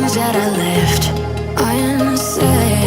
things that I left unsaid.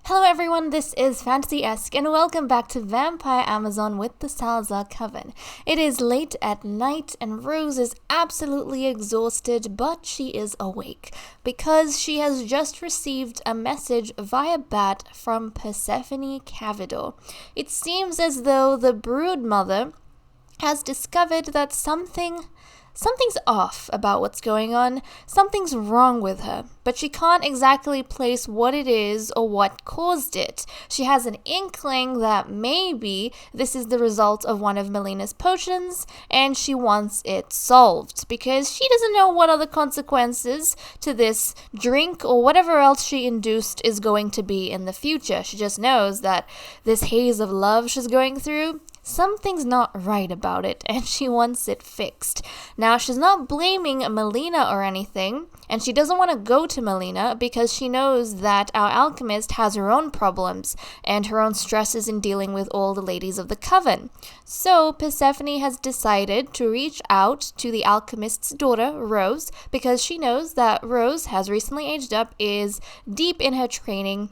Hello everyone, this is FantasyEsque and welcome back to Vampire Amazon with the Salazar Coven. It is late at night and Rose is absolutely exhausted, but she is awake because she has just received a message via bat from Persephone Cavador. It seems as though the Broodmother has discovered that something's off about what's going on. Something's wrong with her, but she can't exactly place what it is or what caused it. She has an inkling that maybe this is the result of one of Melina's potions, and she wants it solved because she doesn't know what other consequences to this drink or whatever else she induced is going to be in the future. She just knows that this haze of love she's going through, something's not right about it, and she wants it fixed. Now, she's not blaming Melina or anything, and she doesn't want to go to Melina because she knows that our alchemist has her own problems and her own stresses in dealing with all the ladies of the coven. So, Persephone has decided to reach out to the alchemist's daughter, Rose, because she knows that Rose has recently aged up, is deep in her training,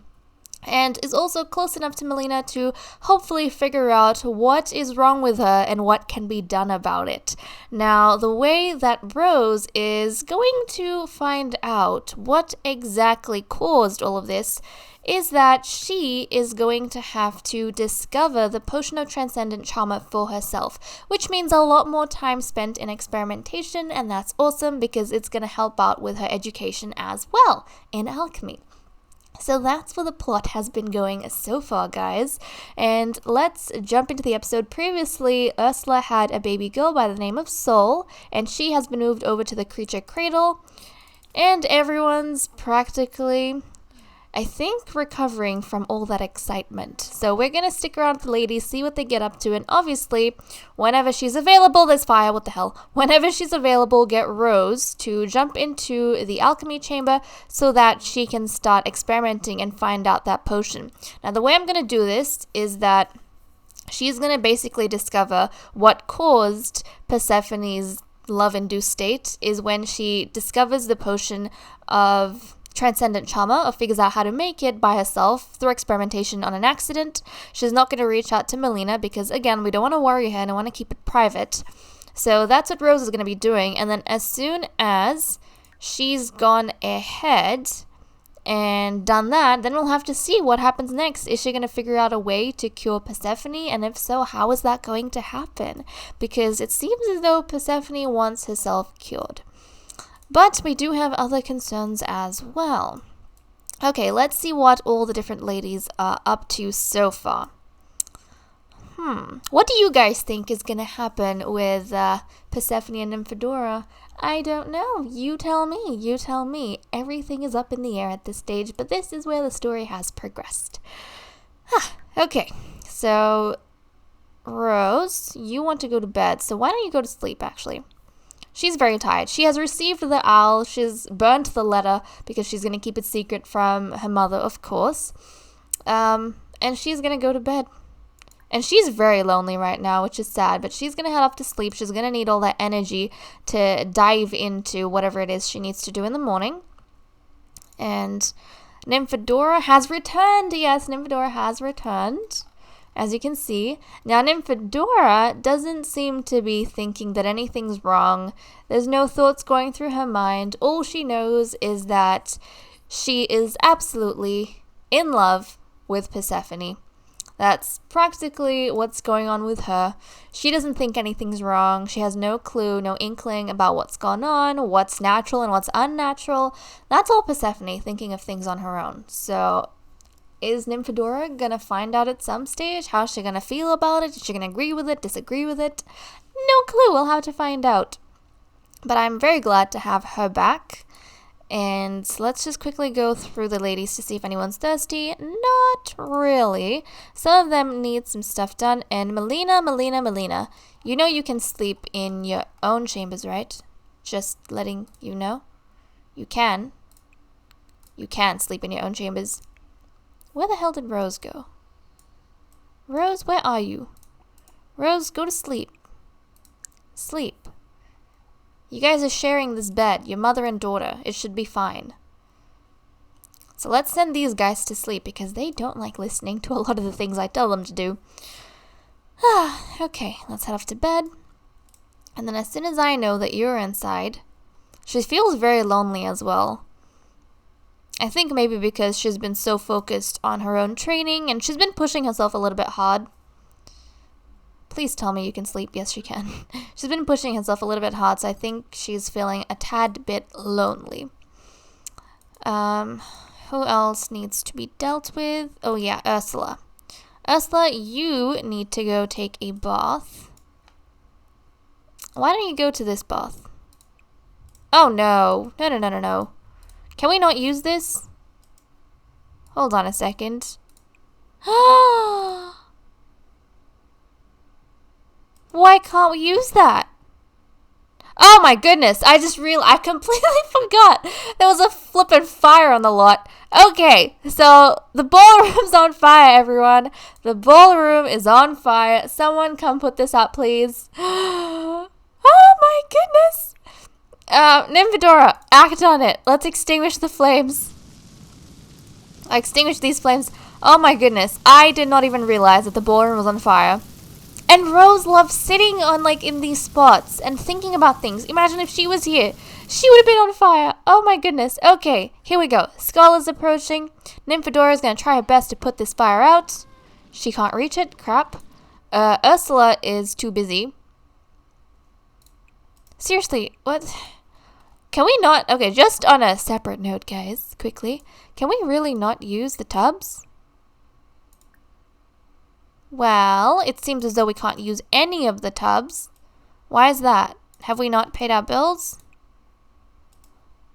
and is also close enough to Melina to hopefully figure out what is wrong with her and what can be done about it. Now, the way that Rose is going to find out what exactly caused all of this is that she is going to have to discover the potion of transcendent charmer for herself, which means a lot more time spent in experimentation, and that's awesome because it's going to help out with her education as well in alchemy. So that's where the plot has been going so far, guys. And let's jump into the episode. Previously, Ursula had a baby girl by the name of Sol, and she has been moved over to the creature cradle. And everyone's practically, I think, recovering from all that excitement. So we're going to stick around with the ladies, see what they get up to, and obviously, whenever she's available, there's fire, what the hell. Whenever she's available, get Rose to jump into the alchemy chamber so that she can start experimenting and find out that potion. Now, the way I'm going to do this is that she's going to basically discover what caused Persephone's love-induced state is when she discovers the potion of transcendent charmer, or figures out how to make it by herself through experimentation on an accident. She's not going to reach out to Melina because, again, we don't want to worry her and I want to keep it private. So that's what Rose is going to be doing. And then as soon as she's gone ahead and done that, then we'll have to see what happens next. Is she going to figure out a way to cure Persephone? And if so, how is that going to happen? Because it seems as though Persephone wants herself cured. But we do have other concerns as well. Okay, let's see what all the different ladies are up to so far. What do you guys think is going to happen with Persephone and Nymphadora? I don't know. You tell me. You tell me. Everything is up in the air at this stage, but this is where the story has progressed. Okay, so Rose, you want to go to bed, so why don't you go to sleep, actually? She's very tired. She has received the owl. She's burnt the letter because she's going to keep it secret from her mother, of course. And she's going to go to bed. And she's very lonely right now, which is sad, but she's going to head off to sleep. She's going to need all that energy to dive into whatever it is she needs to do in the morning. And Nymphadora has returned. Yes, Nymphadora has returned, as you can see. Now, Nymphadora doesn't seem to be thinking that anything's wrong. There's no thoughts going through her mind. All she knows is that she is absolutely in love with Persephone. That's practically what's going on with her. She doesn't think anything's wrong. She has no clue, no inkling about what's gone on, what's natural and what's unnatural. That's all Persephone, thinking of things on her own. So, is Nymphadora gonna find out at some stage? How's she gonna feel about it? Is she gonna agree with it, disagree with it? No clue. We'll have to find out. But I'm very glad to have her back. And let's just quickly go through the ladies to see if anyone's thirsty. Not really. Some of them need some stuff done. And Melina, you know you can sleep in your own chambers, right? Just letting you know. You can. You can sleep in your own chambers. Where the hell did Rose go? Rose, where are you? Rose, go to sleep. Sleep. You guys are sharing this bed, your mother and daughter. It should be fine. So let's send these guys to sleep because they don't like listening to a lot of the things I tell them to do. Okay, let's head off to bed. And then as soon as I know that you're inside, she feels very lonely as well. I think maybe because she's been so focused on her own training and she's been pushing herself a little bit hard. Please tell me you can sleep. Yes, she can. She's been pushing herself a little bit hard, so I think she's feeling a tad bit lonely. Who else needs to be dealt with? Oh yeah, Ursula. Ursula, you need to go take a bath. Why don't you go to this bath? Oh no. No. Can we not use this? Hold on a second. Why can't we use that? Oh my goodness, I completely forgot. There was a flippin' fire on the lot. Okay, so the ballroom's on fire, everyone. The ballroom is on fire. Someone come put this up, please. Oh my goodness. Nymphadora, act on it. Let's extinguish the flames. Extinguish these flames. Oh my goodness, I did not even realize that the ballroom was on fire. And Rose loves sitting on, in these spots and thinking about things. Imagine if she was here. She would have been on fire. Oh my goodness. Okay, here we go. Skull is approaching. Nymphadora is going to try her best to put this fire out. She can't reach it. Crap. Ursula is too busy. Seriously, what? Can we not? Okay, just on a separate note, guys, quickly. Can we really not use the tubs? Well, it seems as though we can't use any of the tubs. Why is that? Have we not paid our bills?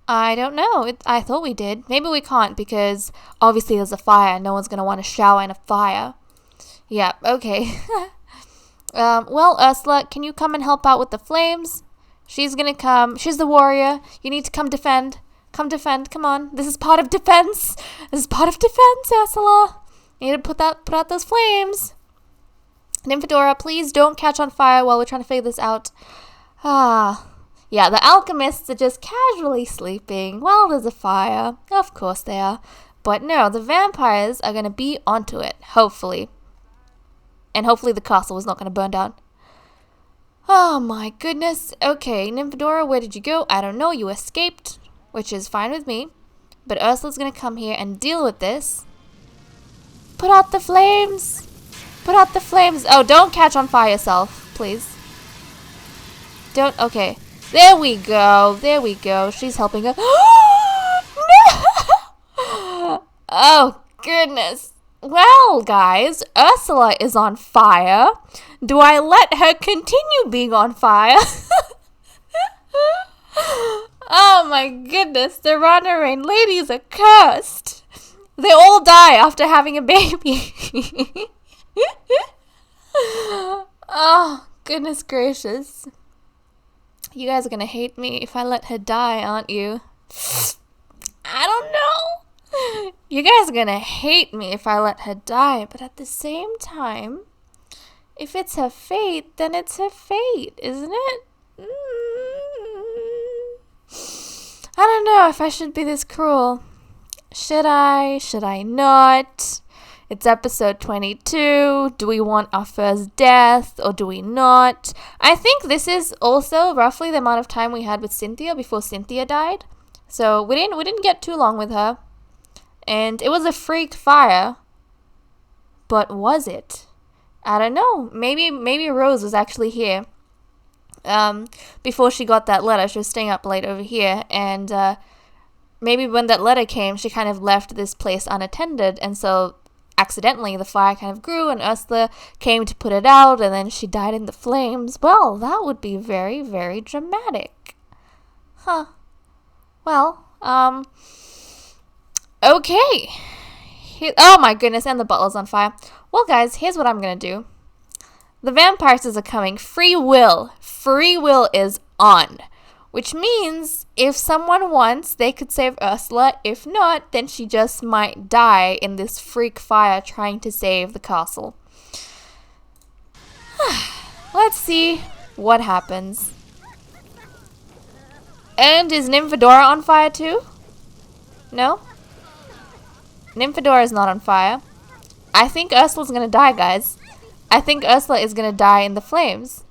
I don't know. I thought we did. Maybe we can't because obviously there's a fire. No one's going to want to shower in a fire. Yeah, okay. Well, Ursula, can you come and help out with the flames? She's going to come. She's the warrior. You need to come defend. Come defend. Come on. This is part of defense. This is part of defense, Ursula. You need to put out those flames. Nymphadora, please don't catch on fire while we're trying to figure this out. Yeah, the alchemists are just casually sleeping while there's a fire. Of course they are. But no, the vampires are going to be onto it, hopefully. And hopefully the castle is not going to burn down. Oh my goodness. Okay, Nymphadora, where did you go? I don't know. You escaped, which is fine with me. But Ursula's going to come here and deal with this. Put out the flames. Put out the flames. Oh, don't catch on fire yourself, please. Don't. Okay. There we go. There we go. She's helping us. No! Oh, goodness. Well, guys, Ursula is on fire. Do I let her continue being on fire? Oh, my goodness. The Rana Rain ladies are cursed. They all die after having a baby. Oh, goodness gracious. You guys are gonna hate me if I let her die, aren't you? I don't know. You guys are gonna hate me if I let her die, but at the same time, if it's her fate, then it's her fate, isn't it? I don't know if I should be this cruel. Should I? Should I not? It's episode 22. Do we want our first death or do we not? I think this is also roughly the amount of time we had with Cynthia before Cynthia died. So we didn't get too long with her. And it was a freak fire. But was it? I don't know. Maybe Rose was actually here. Before she got that letter, she was staying up late over here, and maybe when that letter came, she kind of left this place unattended, and so accidentally the fire kind of grew, and Ursula came to put it out, and then she died in the flames. Well, that would be very, very dramatic. Huh. Well, okay. Oh my goodness, and the butler's on fire. Well, guys, here's what I'm gonna do. The vampires are coming. Free will. Free will is on. Which means if someone wants, they could save Ursula. If not, then she just might die in this freak fire trying to save the castle. Let's see what happens. And is Nymphadora on fire too? No? Nymphadora is not on fire. I think Ursula's gonna die, guys. I think Ursula is gonna die in the flames.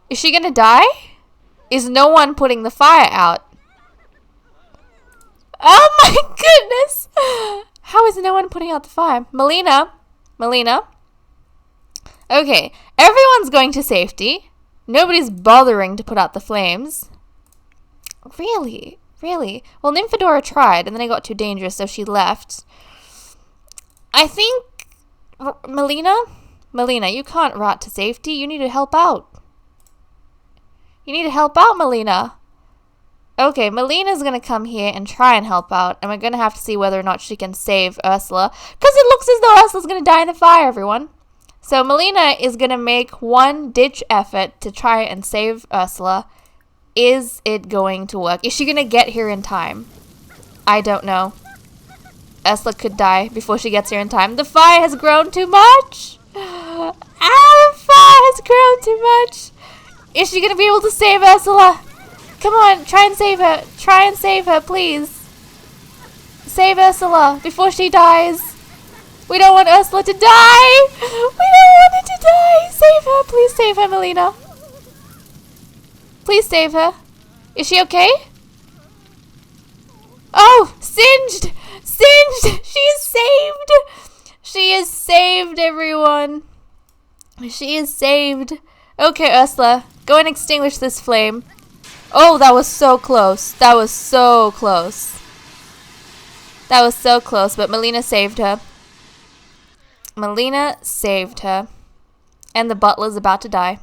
Is she gonna die? Is no one putting the fire out? Oh my goodness! How is no one putting out the fire? Melina? Okay, everyone's going to safety. Nobody's bothering to put out the flames. Really? Well, Nymphadora tried, and then it got too dangerous, so she left. I think... Melina, you can't rot to safety. You need to help out. Melina. Okay, Melina's gonna come here and try and help out, and we're gonna have to see whether or not she can save Ursula, because it looks as though Ursula's gonna die in the fire, everyone. So Melina is gonna make one-ditch effort to try and save Ursula. Is it going to work? Is she gonna get here in time? I don't know. Ursula could die before she gets here in time. The fire has grown too much! The fire has grown too much! Is she gonna be able to save Ursula? Come on, try and save her. Try and save her, please. Save Ursula before she dies. We don't want Ursula to die! We don't want her to die! Save her! Please save her, Melina. Please save her. Is she okay? Oh! Singed! Singed! She is saved! She is saved, everyone. She is saved. Okay, Ursula. Go and extinguish this flame. Oh, that was so close. That was so close. That was so close, but Melina saved her. Melina saved her. And the butler's about to die.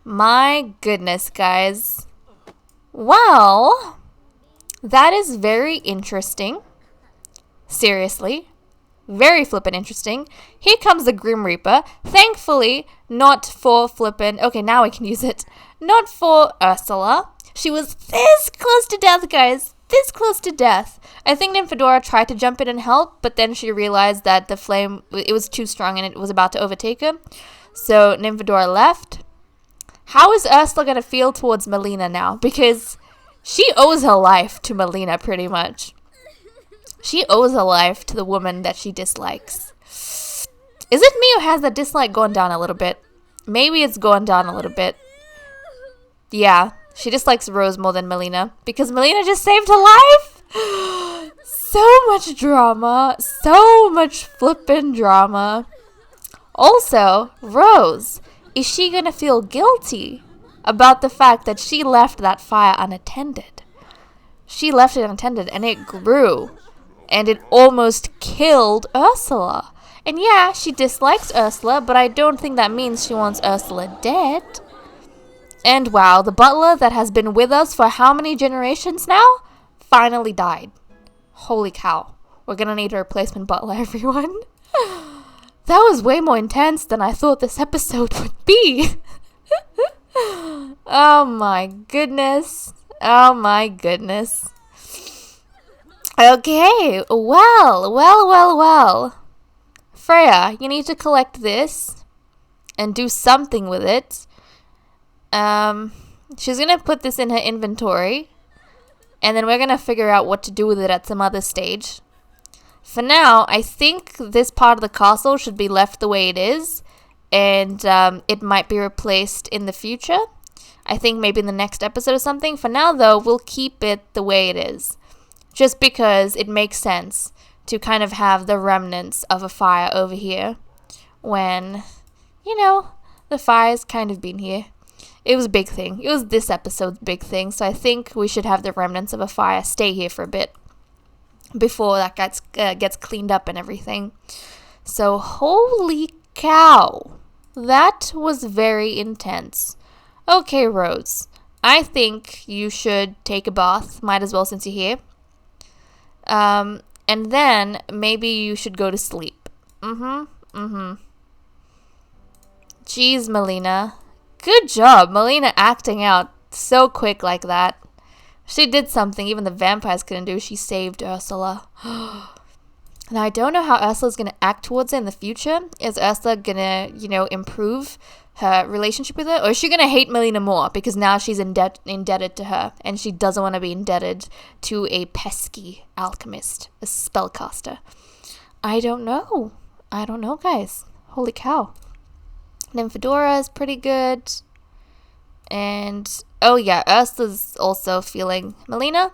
My goodness, guys. Well, that is very interesting. Seriously. Very flippin' interesting. Here comes the Grim Reaper. Thankfully, not for flippin'... Okay, now I can use it. Not for Ursula. She was this close to death, guys. This close to death. I think Nymphadora tried to jump in and help, but then she realized that the flame... It was too strong and it was about to overtake her. So Nymphadora left. How is Ursula going to feel towards Melina now? Because she owes her life to Melina, pretty much. She owes her life to the woman that she dislikes. Is it me or has the dislike gone down a little bit? Maybe it's gone down a little bit. Yeah, she dislikes Rose more than Melina. Because Melina just saved her life! So much drama. So much flippin' drama. Also, Rose. Is she gonna feel guilty about the fact that she left that fire unattended? She left it unattended and it grew. And it almost killed Ursula. And yeah, she dislikes Ursula, but I don't think that means she wants Ursula dead. And wow, the butler that has been with us for how many generations now? Finally died. Holy cow. We're gonna need a replacement butler, everyone. That was way more intense than I thought this episode would be. Oh my goodness. Oh my goodness. Okay, well. Freya, you need to collect this and do something with it. She's gonna put this in her inventory, and then we're gonna figure out what to do with it at some other stage. For now, I think this part of the castle should be left the way it is, and it might be replaced in the future. I think maybe in the next episode or something. For now, though, we'll keep it the way it is, just because it makes sense to kind of have the remnants of a fire over here when, you know, the fire's kind of been here. It was a big thing. It was this episode's big thing, so I think we should have the remnants of a fire stay here for a bit before that gets cleaned up and everything. So, holy cow. That was very intense. Okay, Rose. I think you should take a bath. Might as well since you're here. And then maybe you should go to sleep. Jeez, Melina. Good job, Melina acting out so quick like that. She did something even the vampires couldn't do. She saved Ursula. Now, I don't know how Ursula's going to act towards it in the future. Is Ursula going to, improve her relationship with her? Or is she going to hate Melina more because now she's indebted to her and she doesn't want to be indebted to a pesky alchemist, a spellcaster? I don't know. I don't know, guys. Holy cow. Nymphadora is pretty good. And, oh yeah, Ursula's also feeling Melina.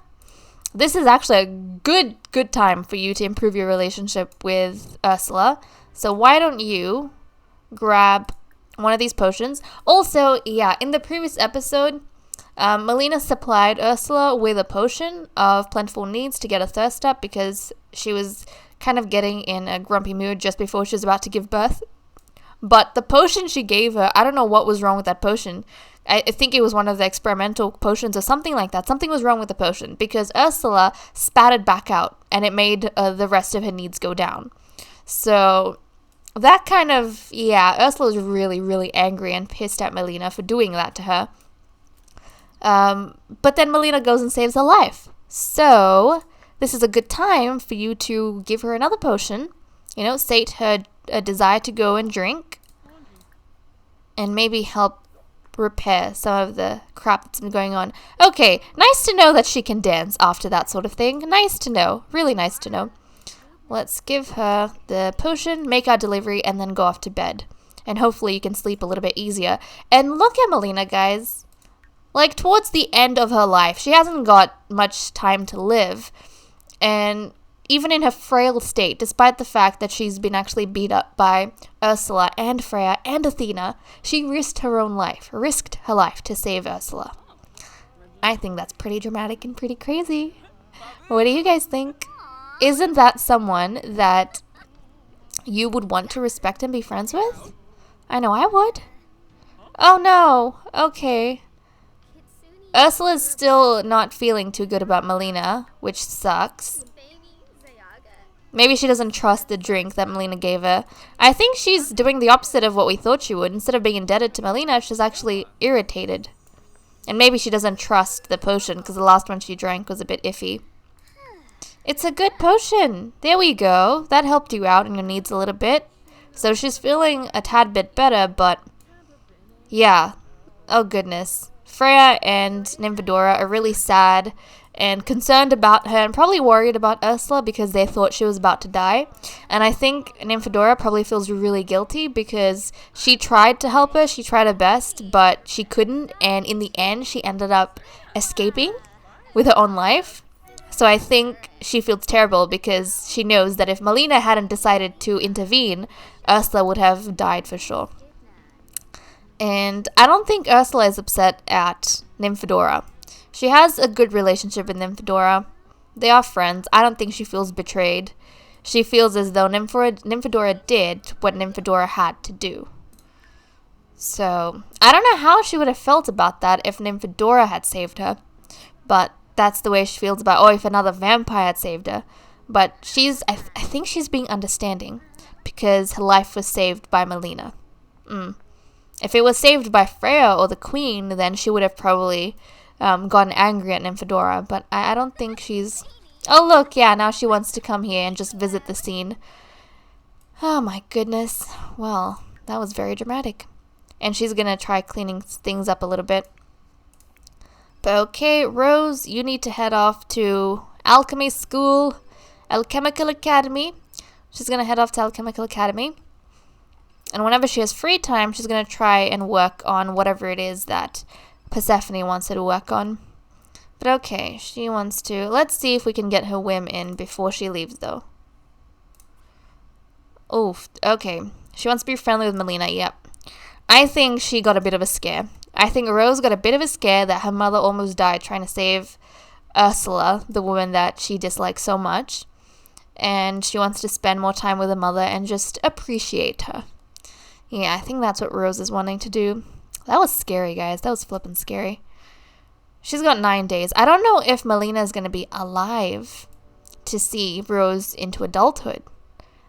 This is actually a good time for you to improve your relationship with Ursula. So why don't you grab one of these potions? Also, yeah, in the previous episode, Melina supplied Ursula with a potion of plentiful needs to get her thirst up because she was kind of getting in a grumpy mood just before she was about to give birth. But the potion she gave her, I don't know what was wrong with that potion. I think it was one of the experimental potions or something like that. Something was wrong with the potion because Ursula spat it back out and it made the rest of her needs go down. So that kind of, yeah, Ursula was really, really angry and pissed at Melina for doing that to her. But then Melina goes and saves her life. So this is a good time for you to give her another potion, sate her desire to go and drink, and maybe help repair some of the crap that's been going on. Okay, nice to know that she can dance after that sort of thing. Nice to know. Really nice to know. Let's give her the potion, make our delivery, and then go off to bed. And hopefully you can sleep a little bit easier. And look at Melina, guys. Like, towards the end of her life, she hasn't got much time to live. And even in her frail state, despite the fact that she's been actually beat up by Ursula and Freya and Athena, she risked her life to save Ursula. I think that's pretty dramatic and pretty crazy. What do you guys think? Isn't that someone that you would want to respect and be friends with? I know I would. Oh no, okay. Ursula's still not feeling too good about Melina, which sucks. Maybe she doesn't trust the drink that Melina gave her. I think she's doing the opposite of what we thought she would. Instead of being indebted to Melina, she's actually irritated. And maybe she doesn't trust the potion because the last one she drank was a bit iffy. It's a good potion. There we go. That helped you out in your needs a little bit. So she's feeling a tad bit better, but yeah. Oh goodness. Freya and Nymphadora are really sad and concerned about her and probably worried about Ursula because they thought she was about to die. And I think Nymphadora probably feels really guilty because she tried to help her, she tried her best, but she couldn't, and in the end she ended up escaping with her own life. So I think she feels terrible because she knows that if Melina hadn't decided to intervene, Ursula would have died for sure. And I don't think Ursula is upset at Nymphadora. She has a good relationship with Nymphadora. They are friends. I don't think she feels betrayed. She feels as though Nymphadora did what Nymphadora had to do. So, I don't know how she would have felt about that if Nymphadora had saved her. But that's the way she feels about, if another vampire had saved her. But I think she's being understanding because her life was saved by Melina. If it was saved by Freya or the Queen, then she would have probably gotten angry at Nymphadora, but I don't think she's... Oh, look, yeah, now she wants to come here and just visit the scene. Oh, my goodness. Well, that was very dramatic. And she's gonna try cleaning things up a little bit. But okay, Rose, you need to head off to Alchemy School, Alchemical Academy. She's going to head off to Alchemical Academy. And whenever she has free time, she's going to try and work on whatever it is that Persephone wants her to work on. But okay, she wants to... Let's see if we can get her whim in before she leaves, though. Oof, okay. She wants to be friendly with Melina, yep. I think she got a bit of a scare. I think Rose got a bit of a scare that her mother almost died trying to save Ursula, the woman that she dislikes so much. And she wants to spend more time with her mother and just appreciate her. Yeah, I think that's what Rose is wanting to do. That was scary, guys. That was flippin' scary. She's got 9 days. I don't know if Melina is going to be alive to see Rose into adulthood.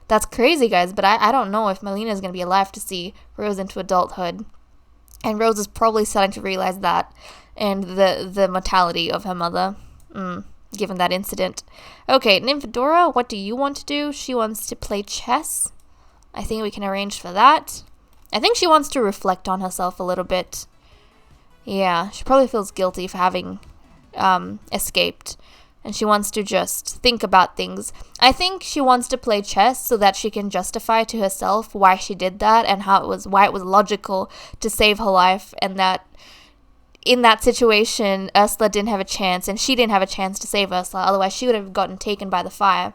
That's crazy, guys, but I don't know if Melina is going to be alive to see Rose into adulthood. And Rose is probably starting to realize that and the mortality of her mother, given that incident. Okay, Nymphadora, what do you want to do? She wants to play chess. I think we can arrange for that. I think she wants to reflect on herself a little bit. Yeah, she probably feels guilty for having escaped. And she wants to just think about things. I think she wants to play chess so that she can justify to herself why she did that and why it was logical to save her life, and that in that situation Ursula didn't have a chance and she didn't have a chance to save Ursula, otherwise she would have gotten taken by the fire.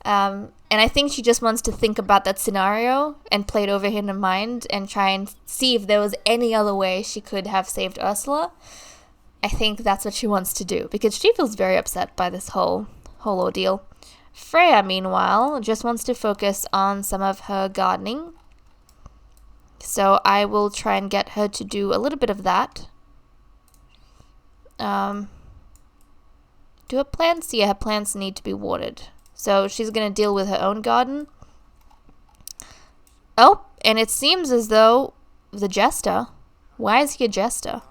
And I think she just wants to think about that scenario and play it over in her mind and try and see if there was any other way she could have saved Ursula. I think that's what she wants to do, because she feels very upset by this whole ordeal. Freya, meanwhile, just wants to focus on some of her gardening. So I will try and get her to do a little bit of that. Do her plants? Yeah, her plants need to be watered. So she's going to deal with her own garden. Oh, and it seems as though the jester... Why is he a jester?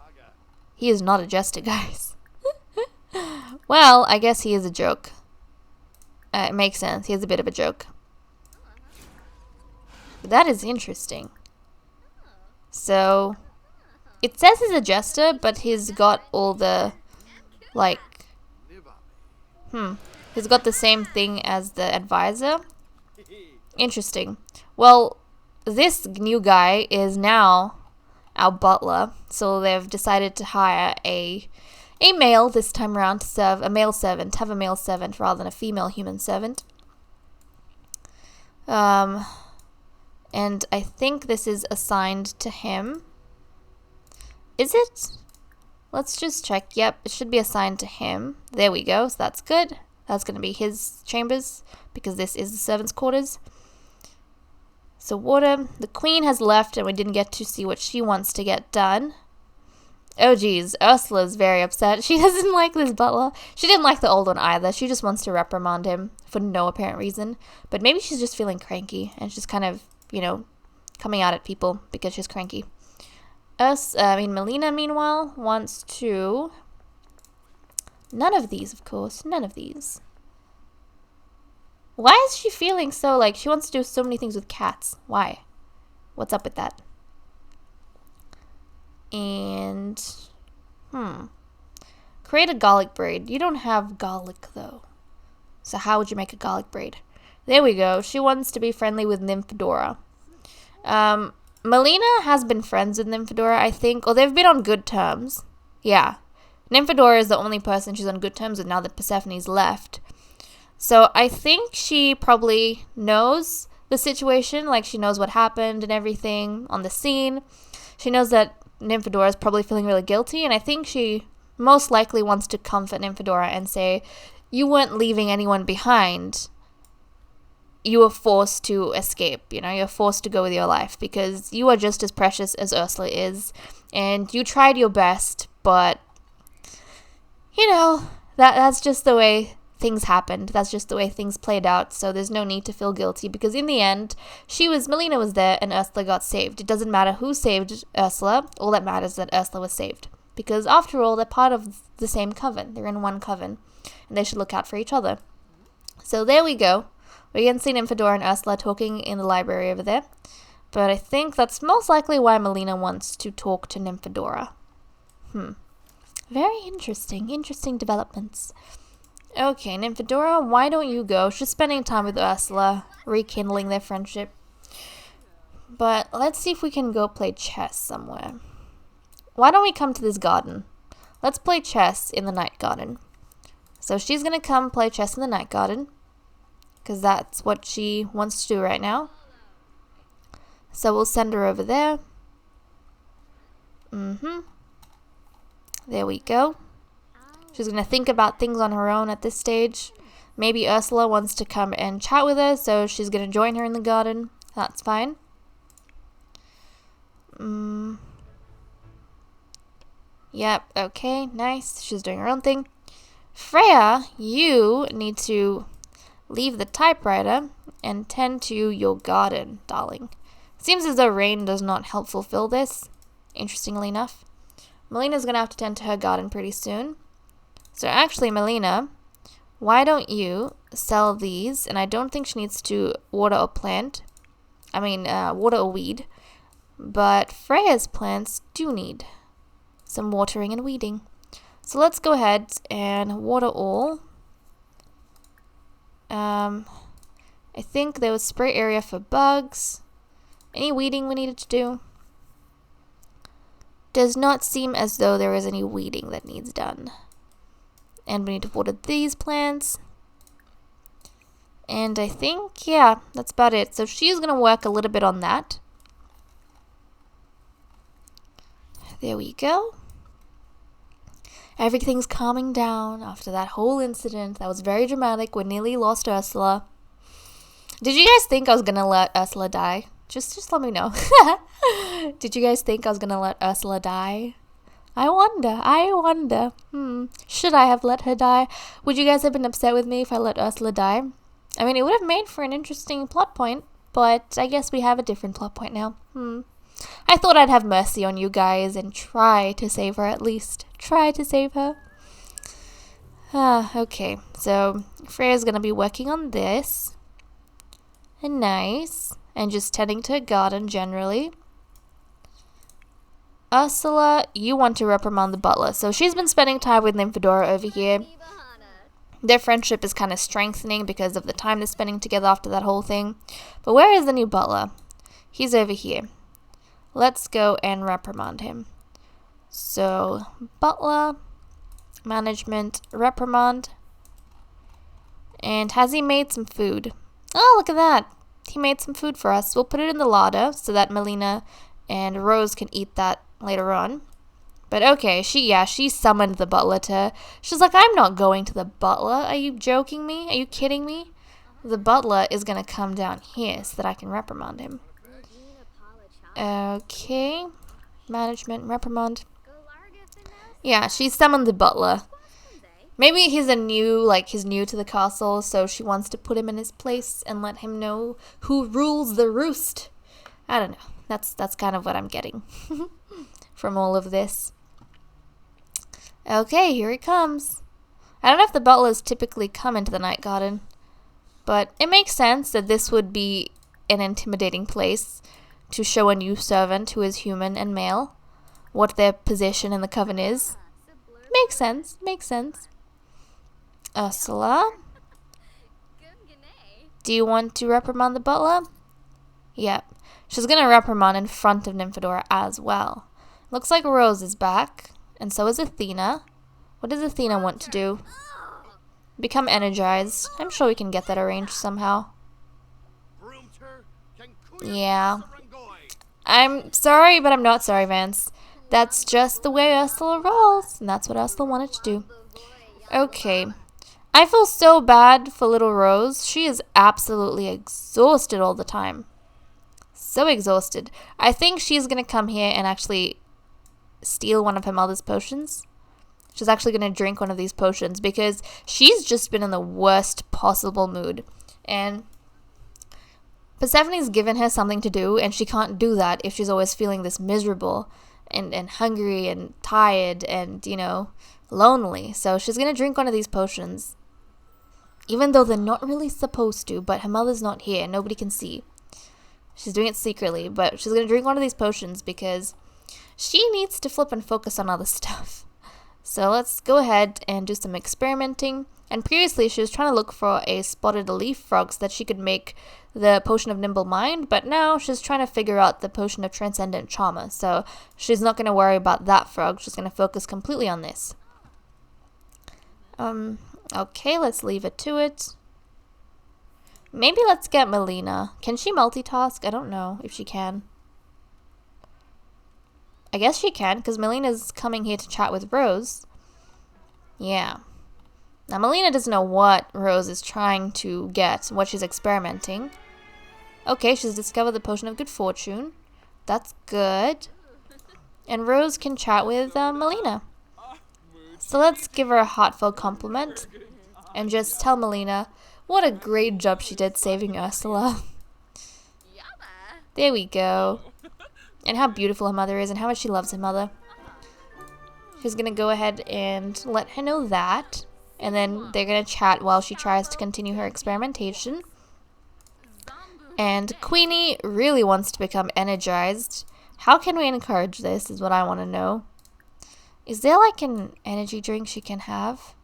He is not a jester, guys. Well, I guess he is a joke. It makes sense. He is a bit of a joke. But that is interesting. So, it says he's a jester, but he's got all the, like... He's got the same thing as the advisor. Interesting. Well, this new guy is now our butler, so they've decided to hire a male this time around to serve a male servant, have a male servant rather than a female human servant. And I think this is assigned to him. Is it? Let's just check. Yep, it should be assigned to him. There we go, so that's good. That's going to be his chambers, because this is the servants' quarters. So water, the queen has left and we didn't get to see what she wants to get done. Oh geez, Ursula's very upset. She doesn't like this butler. She didn't like the old one either. She just wants to reprimand him for no apparent reason. But maybe she's just feeling cranky and she's kind of, you know, coming out at people because she's cranky. Melina, meanwhile, wants to... None of these, of course. None of these. Why is she feeling so, like, she wants to do so many things with cats? Why? What's up with that? And, create a garlic braid. You don't have garlic, though. So how would you make a garlic braid? There we go. She wants to be friendly with Nymphadora. Melina has been friends with Nymphadora, I think. Or they've been on good terms. Yeah. Nymphadora is the only person she's on good terms with now that Persephone's left. So I think she probably knows the situation, like she knows what happened and everything on the scene. She knows that Nymphadora is probably feeling really guilty, and I think she most likely wants to comfort Nymphadora and say, you weren't leaving anyone behind. You were forced to escape, you know, you're forced to go with your life because you are just as precious as Ursula is, and you tried your best, but, you know, that's just the way things happened. That's just the way things played out, so there's no need to feel guilty because in the end, Melina was there and Ursula got saved. It doesn't matter who saved Ursula, all that matters is that Ursula was saved. Because after all, they're part of the same coven. They're in one coven, and they should look out for each other. So there we go. We can see Nymphadora and Ursula talking in the library over there. But I think that's most likely why Melina wants to talk to Nymphadora. Very interesting. Interesting developments. Okay, Nymphadora, why don't you go? She's spending time with Ursula, rekindling their friendship. But let's see if we can go play chess somewhere. Why don't we come to this garden? Let's play chess in the night garden. So she's going to come play chess in the night garden, because that's what she wants to do right now. So we'll send her over there. There we go. She's going to think about things on her own at this stage. Maybe Ursula wants to come and chat with her, so she's going to join her in the garden. That's fine. Yep, okay, nice. She's doing her own thing. Freya, you need to leave the typewriter and tend to your garden, darling. Seems as though rain does not help fulfill this, interestingly enough. Melina's going to have to tend to her garden pretty soon. So actually, Melina, why don't you sell these? And I don't think she needs to water a plant. Water a weed. But Freya's plants do need some watering and weeding. So let's go ahead and water all. I think there was spray area for bugs. Any weeding we needed to do? Does not seem as though there is any weeding that needs done. And we need to water these plants. And I think, yeah, that's about it. So she's going to work a little bit on that. There we go. Everything's calming down after that whole incident. That was very dramatic. We nearly lost Ursula. Did you guys think I was going to let Ursula die? Just let me know. Did you guys think I was going to let Ursula die? I wonder. Should I have let her die? Would you guys have been upset with me if I let Ursula die? I mean, it would have made for an interesting plot point, but I guess we have a different plot point now. I thought I'd have mercy on you guys and try to save her at least. Try to save her. Okay, so Freya's gonna be working on this. And nice. And just tending to her garden generally. Ursula, you want to reprimand the butler. So she's been spending time with Nymphadora over here. Their friendship is kind of strengthening because of the time they're spending together after that whole thing. But where is the new butler? He's over here. Let's go and reprimand him. So, butler, management, reprimand. And has he made some food? Oh, look at that. He made some food for us. We'll put it in the larder so that Melina and Rose can eat that later on. But okay, she summoned the butler to... She's like, I'm not going to the butler. Are you joking me? Are you kidding me? The butler is going to come down here so that I can reprimand him. Okay. Management, reprimand. Yeah, she summoned the butler. Maybe he's new to the castle, so she wants to put him in his place and let him know who rules the roost. I don't know. That's kind of what I'm getting from all of this. Okay, here he comes. I don't know if the butlers typically come into the night garden, but it makes sense that this would be an intimidating place to show a new servant who is human and male what their position in the coven is. Makes sense. Ursula, do you want to reprimand the butler? Yep. She's going to reprimand in front of Nymphadora as well. Looks like Rose is back, and so is Athena. What does Athena want to do? Become energized. I'm sure we can get that arranged somehow. Yeah. I'm sorry, but I'm not sorry, Vance. That's just the way Ursula rolls, and that's what Ursula wanted to do. Okay. I feel so bad for little Rose. She is absolutely exhausted all the time. So exhausted. I think she's going to come here and actually steal one of her mother's potions. She's actually going to drink one of these potions because she's just been in the worst possible mood. And Persephone's given her something to do, and she can't do that if she's always feeling this miserable and hungry and tired and, lonely. So she's going to drink one of these potions. Even though they're not really supposed to, but her mother's not here. Nobody can see. She's doing it secretly, but she's going to drink one of these potions because she needs to flip and focus on other stuff. So let's go ahead and do some experimenting. And previously she was trying to look for a spotted leaf frog so that she could make the potion of nimble mind, but now she's trying to figure out the potion of transcendent charmer. So she's not going to worry about that frog. She's going to focus completely on this. Okay, let's leave it to it. Maybe let's get Melina. Can she multitask? I don't know if she can. I guess she can, because Melina's coming here to chat with Rose. Yeah. Now, Melina doesn't know what Rose is trying to get, what she's experimenting. Okay, she's discovered the potion of good fortune. That's good. And Rose can chat with Melina. So let's give her a heartfelt compliment and just tell Melina what a great job she did saving Ursula. There we go. And how beautiful her mother is and how much she loves her mother. She's going to go ahead and let her know that. And then they're going to chat while she tries to continue her experimentation. And Queenie really wants to become energized. How can we encourage this is what I want to know. Is there like an energy drink she can have?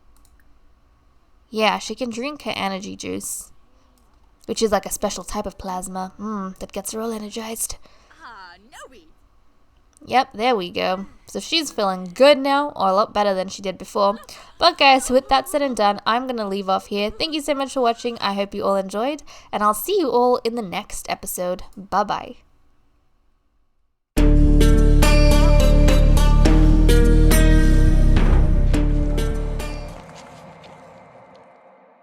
Yeah, she can drink her energy juice. Which is like a special type of plasma. That gets her all energized. Yep, there we go. So she's feeling good now, or a lot better than she did before. But guys, with that said and done, I'm going to leave off here. Thank you so much for watching. I hope you all enjoyed, and I'll see you all in the next episode. Bye-bye.